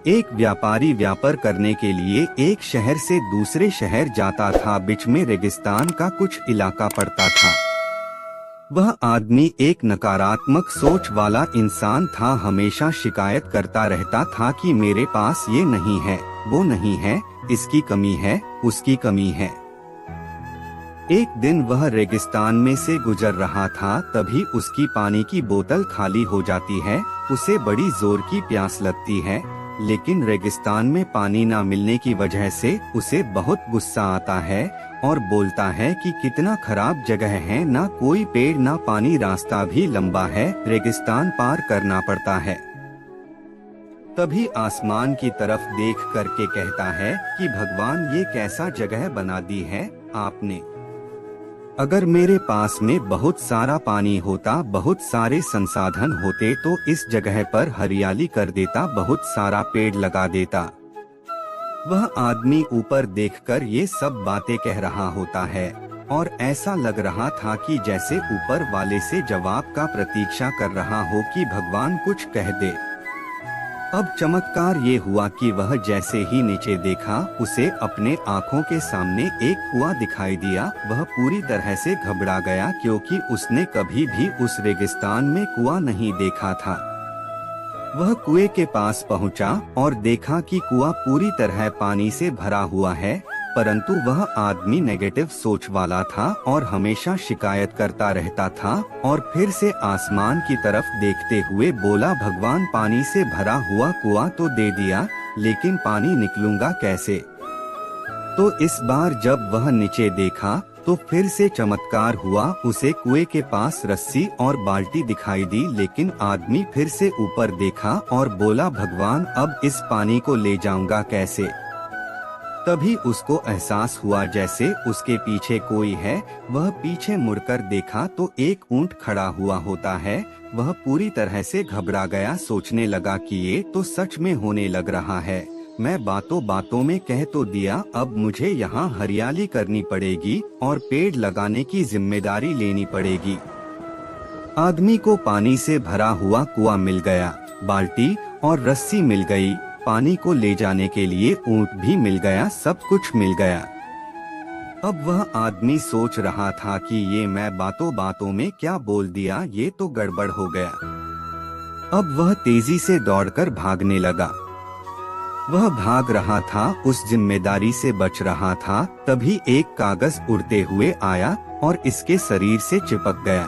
एक व्यापारी व्यापार करने के लिए एक शहर से दूसरे शहर जाता था। बीच में रेगिस्तान का कुछ इलाका पड़ता था। वह आदमी एक नकारात्मक सोच वाला इंसान था। हमेशा शिकायत करता रहता था कि मेरे पास ये नहीं है, वो नहीं है, इसकी कमी है, उसकी कमी है। एक दिन वह रेगिस्तान में से गुजर रहा था, तभी उसकी पानी की बोतल खाली हो जाती है। उसे बड़ी जोर की प्यास लगती है, लेकिन रेगिस्तान में पानी ना मिलने की वजह से उसे बहुत गुस्सा आता है और बोलता है कि कितना खराब जगह है, ना कोई पेड़ ना पानी, रास्ता भी लंबा है, रेगिस्तान पार करना पड़ता है। तभी आसमान की तरफ देख करके कहता है कि भगवान, ये कैसा जगह बना दी है आपने। अगर मेरे पास में बहुत सारा पानी होता, बहुत सारे संसाधन होते, तो इस जगह पर हरियाली कर देता, बहुत सारा पेड़ लगा देता। वह आदमी ऊपर देखकर ये सब बातें कह रहा होता है और ऐसा लग रहा था कि जैसे ऊपर वाले से जवाब का प्रतीक्षा कर रहा हो कि भगवान कुछ कह दे। अब चमत्कार ये हुआ कि वह जैसे ही नीचे देखा, उसे अपने आँखों के सामने एक कुआं दिखाई दिया। वह पूरी तरह से घबरा गया, क्योंकि उसने कभी भी उस रेगिस्तान में कुआं नहीं देखा था। वह कुएं के पास पहुंचा और देखा कि कुआं पूरी तरह पानी से भरा हुआ है, परंतु वह आदमी नेगेटिव सोच वाला था और हमेशा शिकायत करता रहता था। और फिर से आसमान की तरफ देखते हुए बोला, भगवान, पानी से भरा हुआ कुआं तो दे दिया, लेकिन पानी निकलूंगा कैसे। तो इस बार जब वह नीचे देखा तो फिर से चमत्कार हुआ। उसे कुएं के पास रस्सी और बाल्टी दिखाई दी, लेकिन आदमी फिर से ऊपर देखा और बोला, भगवान, अब इस पानी को ले जाऊंगा कैसे। तभी उसको एहसास हुआ जैसे उसके पीछे कोई है। वह पीछे मुड़कर देखा तो एक ऊंट खड़ा हुआ होता है। वह पूरी तरह से घबरा गया, सोचने लगा कि ये तो सच में होने लग रहा है। मैं बातों बातों में कह तो दिया, अब मुझे यहाँ हरियाली करनी पड़ेगी और पेड़ लगाने की जिम्मेदारी लेनी पड़ेगी। आदमी को पानी से भरा हुआ कुआं मिल गया, बाल्टी और रस्सी मिल गई, पानी को ले जाने के लिए ऊंट भी मिल गया, सब कुछ मिल गया। अब वह आदमी सोच रहा था कि ये मैं बातों बातों में क्या बोल दिया, ये तो गड़बड़ हो गया। अब वह तेजी से दौड़कर भागने लगा। वह भाग रहा था, उस जिम्मेदारी से बच रहा था। तभी एक कागज उड़ते हुए आया और इसके शरीर से चिपक गया।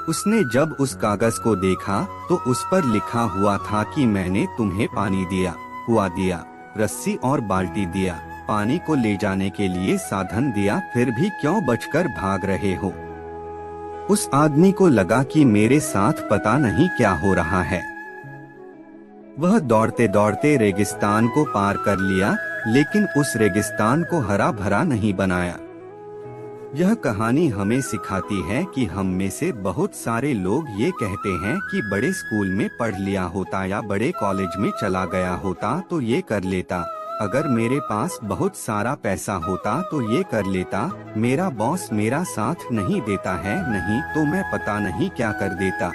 उसने जब उस कागज को देखा तो उस पर लिखा हुआ था कि मैंने तुम्हें पानी दिया, कुआं दिया, रस्सी और बाल्टी दिया, पानी को ले जाने के लिए साधन दिया, फिर भी क्यों बचकर भाग रहे हो। उस आदमी को लगा कि मेरे साथ पता नहीं क्या हो रहा है। वह दौड़ते दौड़ते रेगिस्तान को पार कर लिया, लेकिन उस रेगिस्तान को हरा भरा नहीं बनाया। यह कहानी हमें सिखाती है कि हम में से बहुत सारे लोग ये कहते हैं कि बड़े स्कूल में पढ़ लिया होता या बड़े कॉलेज में चला गया होता तो ये कर लेता, अगर मेरे पास बहुत सारा पैसा होता तो ये कर लेता, मेरा बॉस मेरा साथ नहीं देता है, नहीं तो मैं पता नहीं क्या कर देता।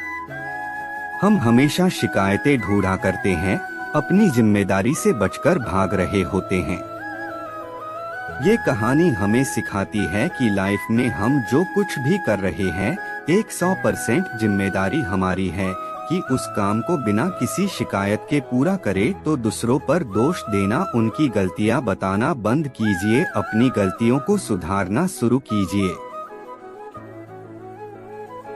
हम हमेशा शिकायतें ढूंढा करते हैं, अपनी जिम्मेदारी से बचकर भाग रहे होते हैं। ये कहानी हमें सिखाती है कि लाइफ में हम जो कुछ भी कर रहे हैं, 100% जिम्मेदारी हमारी है कि उस काम को बिना किसी शिकायत के पूरा करे। तो दूसरों पर दोष देना, उनकी गलतियां बताना बंद कीजिए, अपनी गलतियों को सुधारना शुरू कीजिए।